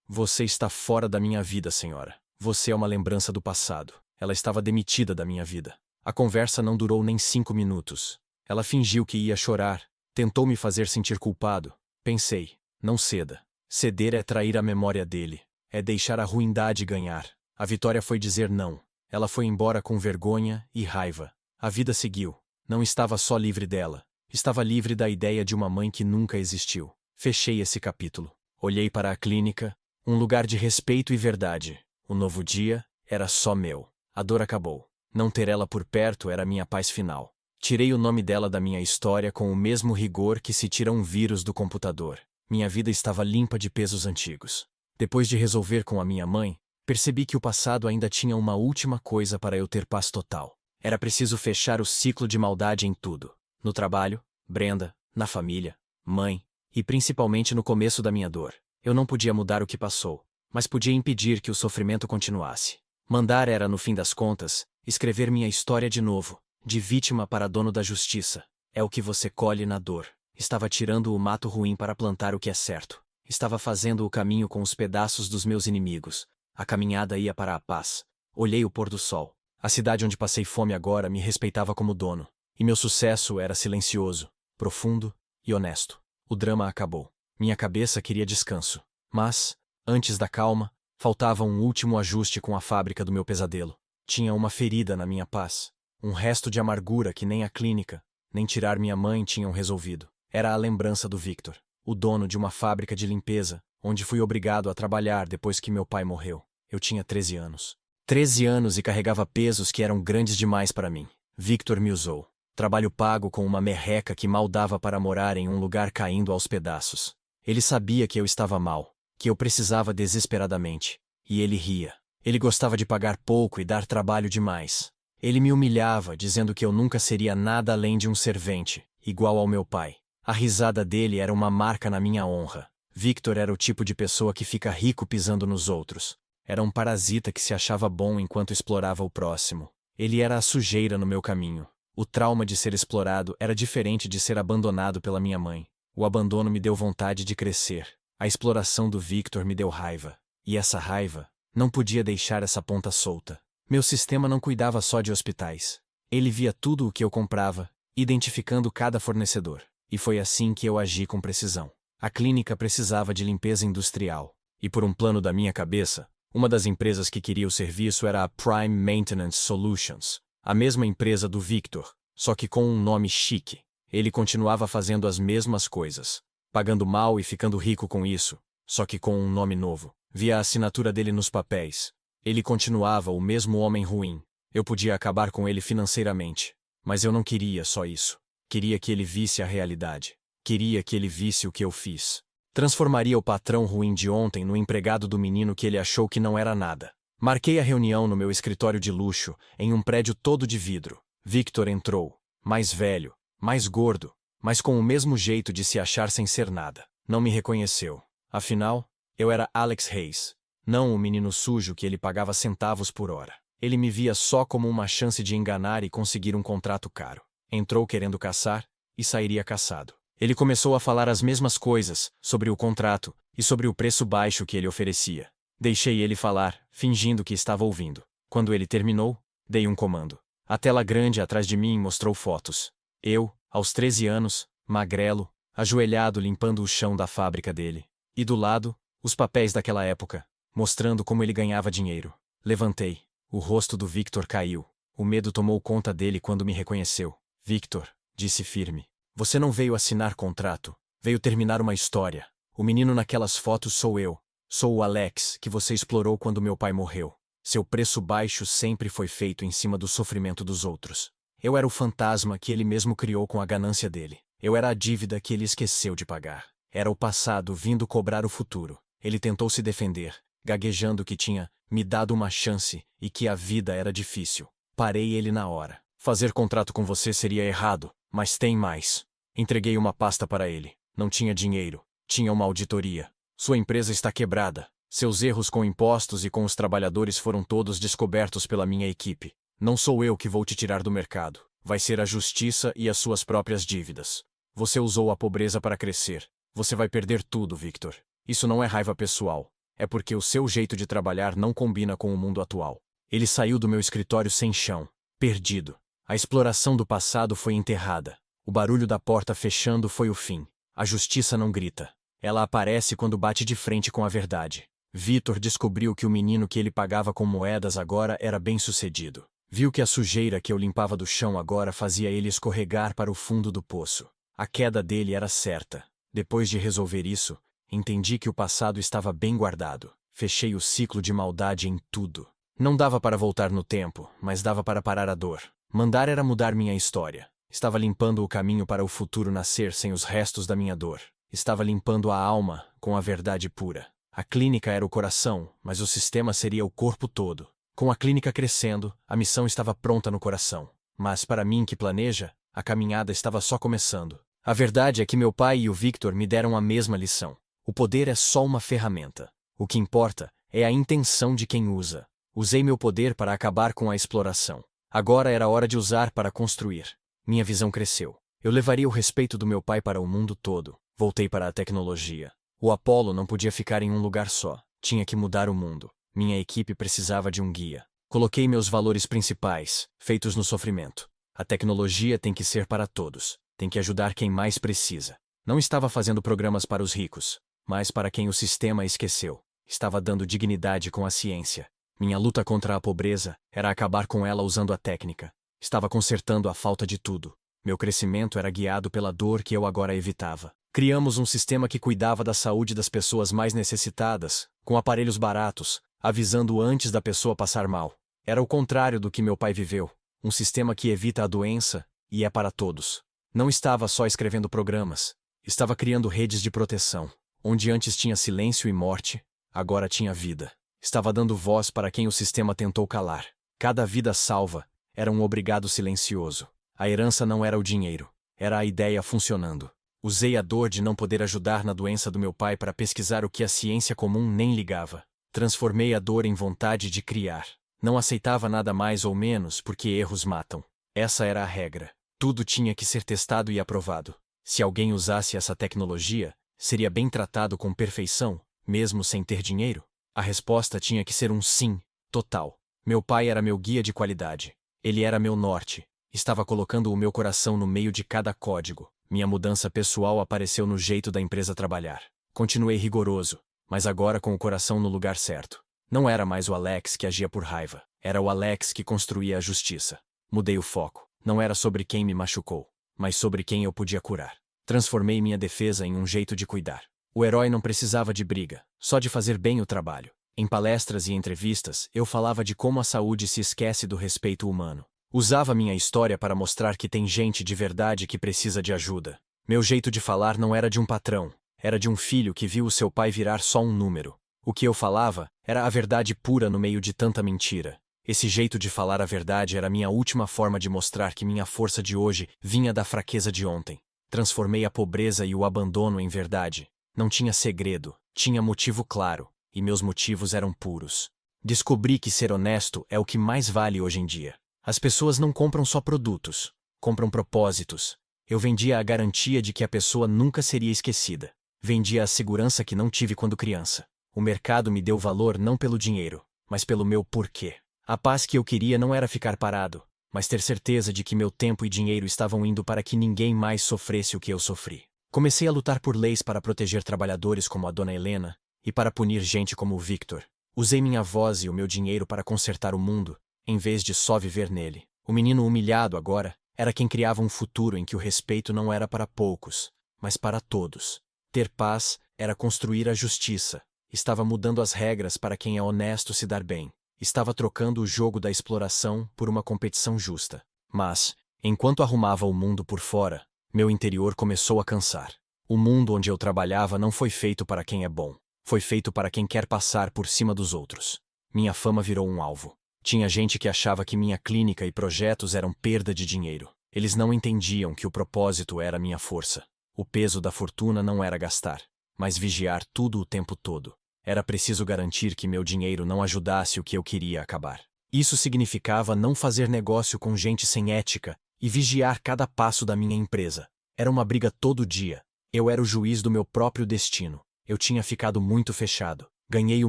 Você está fora da minha vida, senhora. Você é uma lembrança do passado. Ela estava demitida da minha vida. A conversa não durou nem 5 minutos. Ela fingiu que ia chorar. Tentou me fazer sentir culpado. Pensei, não ceda. Ceder é trair a memória dele. É deixar a ruindade ganhar. A vitória foi dizer não. Ela foi embora com vergonha e raiva. A vida seguiu. Não estava só livre dela. Estava livre da ideia de uma mãe que nunca existiu. Fechei esse capítulo. Olhei para a clínica, um lugar de respeito e verdade. O novo dia era só meu. A dor acabou. Não ter ela por perto era minha paz final. Tirei o nome dela da minha história com o mesmo rigor que se tira um vírus do computador. Minha vida estava limpa de pesos antigos. Depois de resolver com a minha mãe, percebi que o passado ainda tinha uma última coisa para eu ter paz total. Era preciso fechar o ciclo de maldade em tudo. No trabalho, Brenda, na família, mãe, e principalmente no começo da minha dor. Eu não podia mudar o que passou, mas podia impedir que o sofrimento continuasse. Mandar era, no fim das contas, escrever minha história de novo, de vítima para dono da justiça. É o que você colhe na dor. Estava tirando o mato ruim para plantar o que é certo. Estava fazendo o caminho com os pedaços dos meus inimigos. A caminhada ia para a paz. Olhei o pôr do sol. A cidade onde passei fome agora me respeitava como dono. E meu sucesso era silencioso, profundo e honesto. O drama acabou. Minha cabeça queria descanso. Mas, antes da calma, faltava um último ajuste com a fábrica do meu pesadelo. Tinha uma ferida na minha paz. Um resto de amargura que nem a clínica, nem tirar minha mãe tinham resolvido. Era a lembrança do Victor, o dono de uma fábrica de limpeza, onde fui obrigado a trabalhar depois que meu pai morreu. Eu tinha 13 anos. 13 anos e carregava pesos que eram grandes demais para mim. Victor me usou. Trabalho pago com uma merreca que mal dava para morar em um lugar caindo aos pedaços. Ele sabia que eu estava mal, que eu precisava desesperadamente. E ele ria. Ele gostava de pagar pouco e dar trabalho demais. Ele me humilhava, dizendo que eu nunca seria nada além de um servente, igual ao meu pai. A risada dele era uma marca na minha honra. Victor era o tipo de pessoa que fica rico pisando nos outros. Era um parasita que se achava bom enquanto explorava o próximo. Ele era a sujeira no meu caminho. O trauma de ser explorado era diferente de ser abandonado pela minha mãe. O abandono me deu vontade de crescer. A exploração do Victor me deu raiva. E essa raiva, não podia deixar essa ponta solta. Meu sistema não cuidava só de hospitais. Ele via tudo o que eu comprava, identificando cada fornecedor. E foi assim que eu agi com precisão. A clínica precisava de limpeza industrial. E por um plano da minha cabeça, uma das empresas que queria o serviço era a Prime Maintenance Solutions, a mesma empresa do Victor, só que com um nome chique. Ele continuava fazendo as mesmas coisas, pagando mal e ficando rico com isso, só que com um nome novo. Via a assinatura dele nos papéis. Ele continuava o mesmo homem ruim. Eu podia acabar com ele financeiramente, mas eu não queria só isso. Queria que ele visse a realidade. Queria que ele visse o que eu fiz. Transformaria o patrão ruim de ontem no empregado do menino que ele achou que não era nada. Marquei a reunião no meu escritório de luxo, em um prédio todo de vidro. Victor entrou, mais velho, mais gordo, mas com o mesmo jeito de se achar sem ser nada. Não me reconheceu. Afinal, eu era Alex Hayes, não o menino sujo que ele pagava centavos por hora. Ele me via só como uma chance de enganar e conseguir um contrato caro. Entrou querendo caçar e sairia caçado. Ele começou a falar as mesmas coisas, sobre o contrato e sobre o preço baixo que ele oferecia. Deixei ele falar, fingindo que estava ouvindo. Quando ele terminou, dei um comando. A tela grande atrás de mim mostrou fotos. Eu, aos 13 anos, magrelo, ajoelhado limpando o chão da fábrica dele. E do lado, os papéis daquela época, mostrando como ele ganhava dinheiro. Levantei. O rosto do Victor caiu. O medo tomou conta dele quando me reconheceu. Victor, disse firme. Você não veio assinar contrato. Veio terminar uma história. O menino naquelas fotos sou eu. Sou o Alex, que você explorou quando meu pai morreu. Seu preço baixo sempre foi feito em cima do sofrimento dos outros. Eu era o fantasma que ele mesmo criou com a ganância dele. Eu era a dívida que ele esqueceu de pagar. Era o passado vindo cobrar o futuro. Ele tentou se defender, gaguejando que tinha me dado uma chance e que a vida era difícil. Parei ele na hora. Fazer contrato com você seria errado, mas tem mais. Entreguei uma pasta para ele. Não tinha dinheiro. Tinha uma auditoria. Sua empresa está quebrada. Seus erros com impostos e com os trabalhadores foram todos descobertos pela minha equipe. Não sou eu que vou te tirar do mercado. Vai ser a justiça e as suas próprias dívidas. Você usou a pobreza para crescer. Você vai perder tudo, Victor. Isso não é raiva pessoal. É porque o seu jeito de trabalhar não combina com o mundo atual. Ele saiu do meu escritório sem chão, perdido. A exploração do passado foi enterrada. O barulho da porta fechando foi o fim. A justiça não grita. Ela aparece quando bate de frente com a verdade. Victor descobriu que o menino que ele pagava com moedas agora era bem-sucedido. Viu que a sujeira que eu limpava do chão agora fazia ele escorregar para o fundo do poço. A queda dele era certa. Depois de resolver isso, entendi que o passado estava bem guardado. Fechei o ciclo de maldade em tudo. Não dava para voltar no tempo, mas dava para parar a dor. Mandar era mudar minha história. Estava limpando o caminho para o futuro nascer sem os restos da minha dor. Estava limpando a alma com a verdade pura. A clínica era o coração, mas o sistema seria o corpo todo. Com a clínica crescendo, a missão estava pronta no coração. Mas para mim que planeja, a caminhada estava só começando. A verdade é que meu pai e o Victor me deram a mesma lição. O poder é só uma ferramenta. O que importa é a intenção de quem usa. Usei meu poder para acabar com a exploração. Agora era hora de usar para construir. Minha visão cresceu. Eu levaria o respeito do meu pai para o mundo todo. Voltei para a tecnologia. O Apollo não podia ficar em um lugar só. Tinha que mudar o mundo. Minha equipe precisava de um guia. Coloquei meus valores principais, feitos no sofrimento. A tecnologia tem que ser para todos. Tem que ajudar quem mais precisa. Não estava fazendo programas para os ricos, mas para quem o sistema esqueceu. Estava dando dignidade com a ciência. Minha luta contra a pobreza era acabar com ela usando a técnica. Estava consertando a falta de tudo. Meu crescimento era guiado pela dor que eu agora evitava. Criamos um sistema que cuidava da saúde das pessoas mais necessitadas, com aparelhos baratos, avisando antes da pessoa passar mal. Era o contrário do que meu pai viveu. Um sistema que evita a doença e é para todos. Não estava só escrevendo programas. Estava criando redes de proteção. Onde antes tinha silêncio e morte, agora tinha vida. Estava dando voz para quem o sistema tentou calar. Cada vida salva era um obrigado silencioso. A herança não era o dinheiro, era a ideia funcionando. Usei a dor de não poder ajudar na doença do meu pai para pesquisar o que a ciência comum nem ligava. Transformei a dor em vontade de criar. Não aceitava nada mais ou menos porque erros matam. Essa era a regra. Tudo tinha que ser testado e aprovado. Se alguém usasse essa tecnologia, seria bem tratado com perfeição, mesmo sem ter dinheiro? A resposta tinha que ser um sim, total. Meu pai era meu guia de qualidade. Ele era meu norte. Estava colocando o meu coração no meio de cada código. Minha mudança pessoal apareceu no jeito da empresa trabalhar. Continuei rigoroso, mas agora com o coração no lugar certo. Não era mais o Alex que agia por raiva. Era o Alex que construía a justiça. Mudei o foco. Não era sobre quem me machucou, mas sobre quem eu podia curar. Transformei minha defesa em um jeito de cuidar. O herói não precisava de briga, só de fazer bem o trabalho. Em palestras e entrevistas, eu falava de como a saúde se esquece do respeito humano. Usava minha história para mostrar que tem gente de verdade que precisa de ajuda. Meu jeito de falar não era de um patrão, era de um filho que viu o seu pai virar só um número. O que eu falava era a verdade pura no meio de tanta mentira. Esse jeito de falar a verdade era minha última forma de mostrar que minha força de hoje vinha da fraqueza de ontem. Transformei a pobreza e o abandono em verdade. Não tinha segredo, tinha motivo claro, e meus motivos eram puros. Descobri que ser honesto é o que mais vale hoje em dia. As pessoas não compram só produtos, compram propósitos. Eu vendia a garantia de que a pessoa nunca seria esquecida. Vendia a segurança que não tive quando criança. O mercado me deu valor não pelo dinheiro, mas pelo meu porquê. A paz que eu queria não era ficar parado, mas ter certeza de que meu tempo e dinheiro estavam indo para que ninguém mais sofresse o que eu sofri. Comecei a lutar por leis para proteger trabalhadores como a dona Helena e para punir gente como o Victor. Usei minha voz e o meu dinheiro para consertar o mundo, em vez de só viver nele. O menino humilhado agora era quem criava um futuro em que o respeito não era para poucos, mas para todos. Ter paz era construir a justiça. Estava mudando as regras para quem é honesto se dar bem. Estava trocando o jogo da exploração por uma competição justa. Mas, enquanto arrumava o mundo por fora, meu interior começou a cansar. O mundo onde eu trabalhava não foi feito para quem é bom. Foi feito para quem quer passar por cima dos outros. Minha fama virou um alvo. Tinha gente que achava que minha clínica e projetos eram perda de dinheiro. Eles não entendiam que o propósito era minha força. O peso da fortuna não era gastar, mas vigiar tudo o tempo todo. Era preciso garantir que meu dinheiro não ajudasse o que eu queria acabar. Isso significava não fazer negócio com gente sem ética e vigiar cada passo da minha empresa. Era uma briga todo dia. Eu era o juiz do meu próprio destino. Eu tinha ficado muito fechado. Ganhei o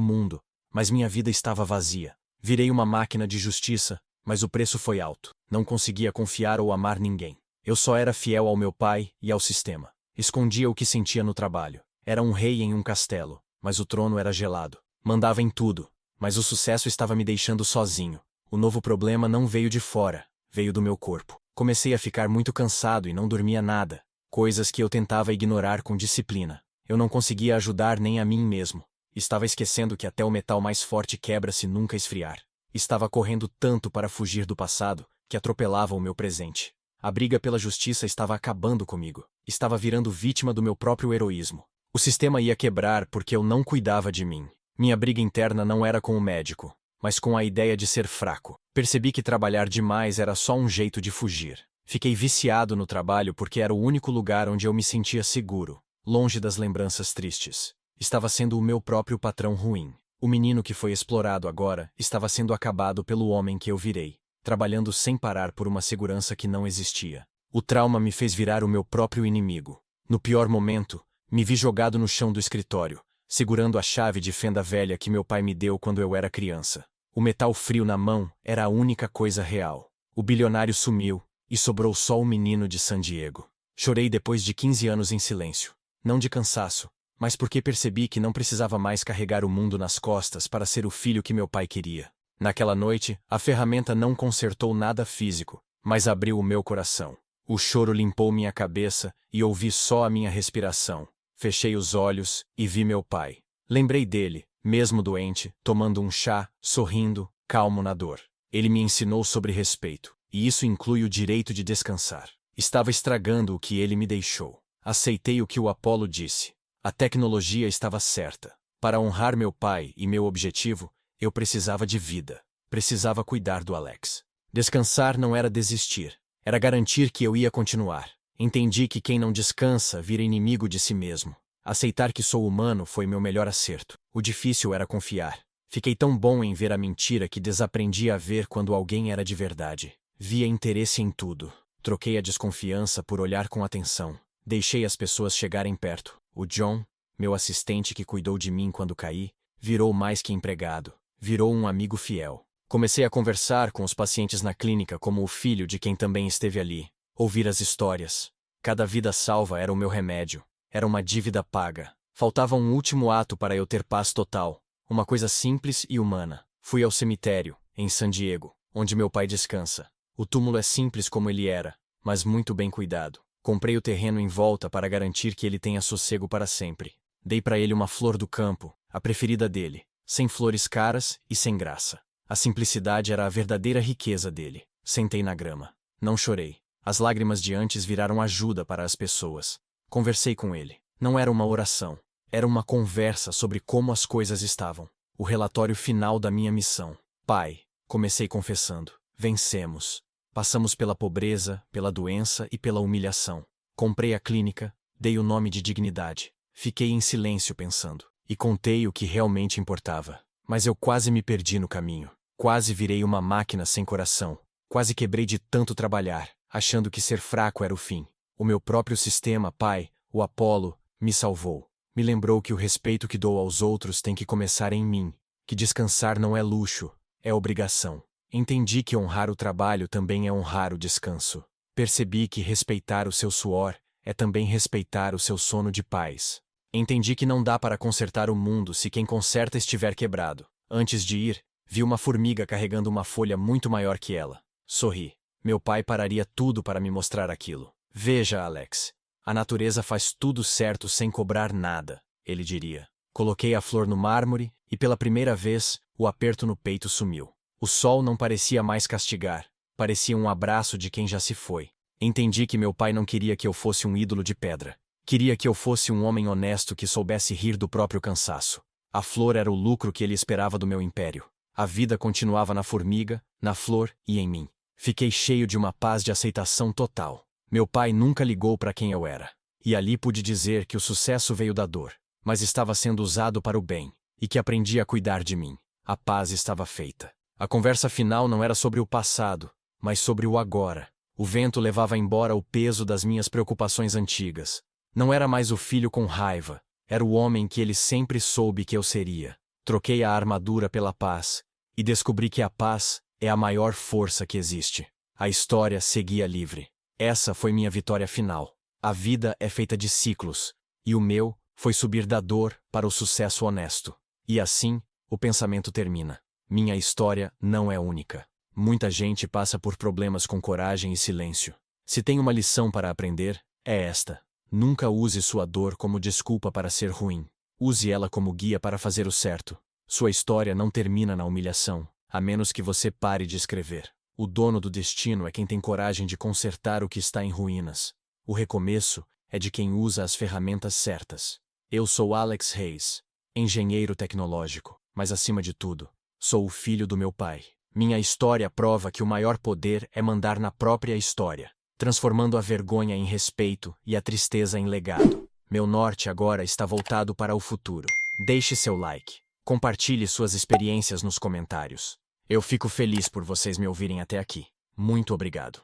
mundo, mas minha vida estava vazia. Virei uma máquina de justiça, mas o preço foi alto. Não conseguia confiar ou amar ninguém. Eu só era fiel ao meu pai e ao sistema. Escondia o que sentia no trabalho. Era um rei em um castelo, mas o trono era gelado. Mandava em tudo, mas o sucesso estava me deixando sozinho. O novo problema não veio de fora, veio do meu corpo. Comecei a ficar muito cansado e não dormia nada. Coisas que eu tentava ignorar com disciplina. Eu não conseguia ajudar nem a mim mesmo. Estava esquecendo que até o metal mais forte quebra se nunca esfriar. Estava correndo tanto para fugir do passado, que atropelava o meu presente. A briga pela justiça estava acabando comigo. Estava virando vítima do meu próprio heroísmo. O sistema ia quebrar porque eu não cuidava de mim. Minha briga interna não era com o médico, mas com a ideia de ser fraco. Percebi que trabalhar demais era só um jeito de fugir. Fiquei viciado no trabalho porque era o único lugar onde eu me sentia seguro, longe das lembranças tristes. Estava sendo o meu próprio patrão ruim. O menino que foi explorado agora estava sendo acabado pelo homem que eu virei, trabalhando sem parar por uma segurança que não existia. O trauma me fez virar o meu próprio inimigo. No pior momento, me vi jogado no chão do escritório, segurando a chave de fenda velha que meu pai me deu quando eu era criança. O metal frio na mão era a única coisa real. O bilionário sumiu, e sobrou só o menino de San Diego. Chorei depois de 15 anos em silêncio. Não de cansaço, mas porque percebi que não precisava mais carregar o mundo nas costas para ser o filho que meu pai queria. Naquela noite, a ferramenta não consertou nada físico, mas abriu o meu coração. O choro limpou minha cabeça e ouvi só a minha respiração. Fechei os olhos e vi meu pai. Lembrei dele, mesmo doente, tomando um chá, sorrindo, calmo na dor. Ele me ensinou sobre respeito, e isso inclui o direito de descansar. Estava estragando o que ele me deixou. Aceitei o que o Apollo disse. A tecnologia estava certa. Para honrar meu pai e meu objetivo, eu precisava de vida. Precisava cuidar do Alex. Descansar não era desistir. Era garantir que eu ia continuar. Entendi que quem não descansa vira inimigo de si mesmo. Aceitar que sou humano foi meu melhor acerto. O difícil era confiar. Fiquei tão bom em ver a mentira que desaprendi a ver quando alguém era de verdade. Via interesse em tudo. Troquei a desconfiança por olhar com atenção. Deixei as pessoas chegarem perto. O John, meu assistente que cuidou de mim quando caí, virou mais que empregado. Virou um amigo fiel. Comecei a conversar com os pacientes na clínica como o filho de quem também esteve ali. Ouvir as histórias. Cada vida salva era o meu remédio. Era uma dívida paga. Faltava um último ato para eu ter paz total. Uma coisa simples e humana. Fui ao cemitério, em San Diego, onde meu pai descansa. O túmulo é simples como ele era, mas muito bem cuidado. Comprei o terreno em volta para garantir que ele tenha sossego para sempre. Dei para ele uma flor do campo, a preferida dele, sem flores caras e sem graça. A simplicidade era a verdadeira riqueza dele. Sentei na grama. Não chorei. As lágrimas de antes viraram ajuda para as pessoas. Conversei com ele. Não era uma oração. Era uma conversa sobre como as coisas estavam. O relatório final da minha missão. Pai, comecei confessando. Vencemos. Passamos pela pobreza, pela doença e pela humilhação. Comprei a clínica, dei o nome de dignidade. Fiquei em silêncio pensando. E contei o que realmente importava. Mas eu quase me perdi no caminho. Quase virei uma máquina sem coração. Quase quebrei de tanto trabalhar, achando que ser fraco era o fim. O meu próprio sistema, pai, o Apollo, me salvou. Me lembrou que o respeito que dou aos outros tem que começar em mim. Que descansar não é luxo, é obrigação. Entendi que honrar o trabalho também é honrar o descanso. Percebi que respeitar o seu suor é também respeitar o seu sono de paz. Entendi que não dá para consertar o mundo se quem conserta estiver quebrado. Antes de ir, vi uma formiga carregando uma folha muito maior que ela. Sorri. Meu pai pararia tudo para me mostrar aquilo. Veja, Alex. A natureza faz tudo certo sem cobrar nada, ele diria. Coloquei a flor no mármore e pela primeira vez, o aperto no peito sumiu. O sol não parecia mais castigar, parecia um abraço de quem já se foi. Entendi que meu pai não queria que eu fosse um ídolo de pedra. Queria que eu fosse um homem honesto que soubesse rir do próprio cansaço. A flor era o lucro que ele esperava do meu império. A vida continuava na formiga, na flor e em mim. Fiquei cheio de uma paz de aceitação total. Meu pai nunca ligou para quem eu era. E ali pude dizer que o sucesso veio da dor, mas estava sendo usado para o bem, e que aprendi a cuidar de mim. A paz estava feita. A conversa final não era sobre o passado, mas sobre o agora. O vento levava embora o peso das minhas preocupações antigas. Não era mais o filho com raiva, era o homem que ele sempre soube que eu seria. Troquei a armadura pela paz, e descobri que a paz é a maior força que existe. A história seguia livre. Essa foi minha vitória final. A vida é feita de ciclos, e o meu foi subir da dor para o sucesso honesto. E assim, o pensamento termina. Minha história não é única. Muita gente passa por problemas com coragem e silêncio. Se tem uma lição para aprender, é esta. Nunca use sua dor como desculpa para ser ruim. Use ela como guia para fazer o certo. Sua história não termina na humilhação, a menos que você pare de escrever. O dono do destino é quem tem coragem de consertar o que está em ruínas. O recomeço é de quem usa as ferramentas certas. Eu sou Alex Reis, engenheiro tecnológico, mas acima de tudo, sou o filho do meu pai. Minha história prova que o maior poder é mandar na própria história, transformando a vergonha em respeito e a tristeza em legado. Meu norte agora está voltado para o futuro. Deixe seu like. Compartilhe suas experiências nos comentários. Eu fico feliz por vocês me ouvirem até aqui. Muito obrigado.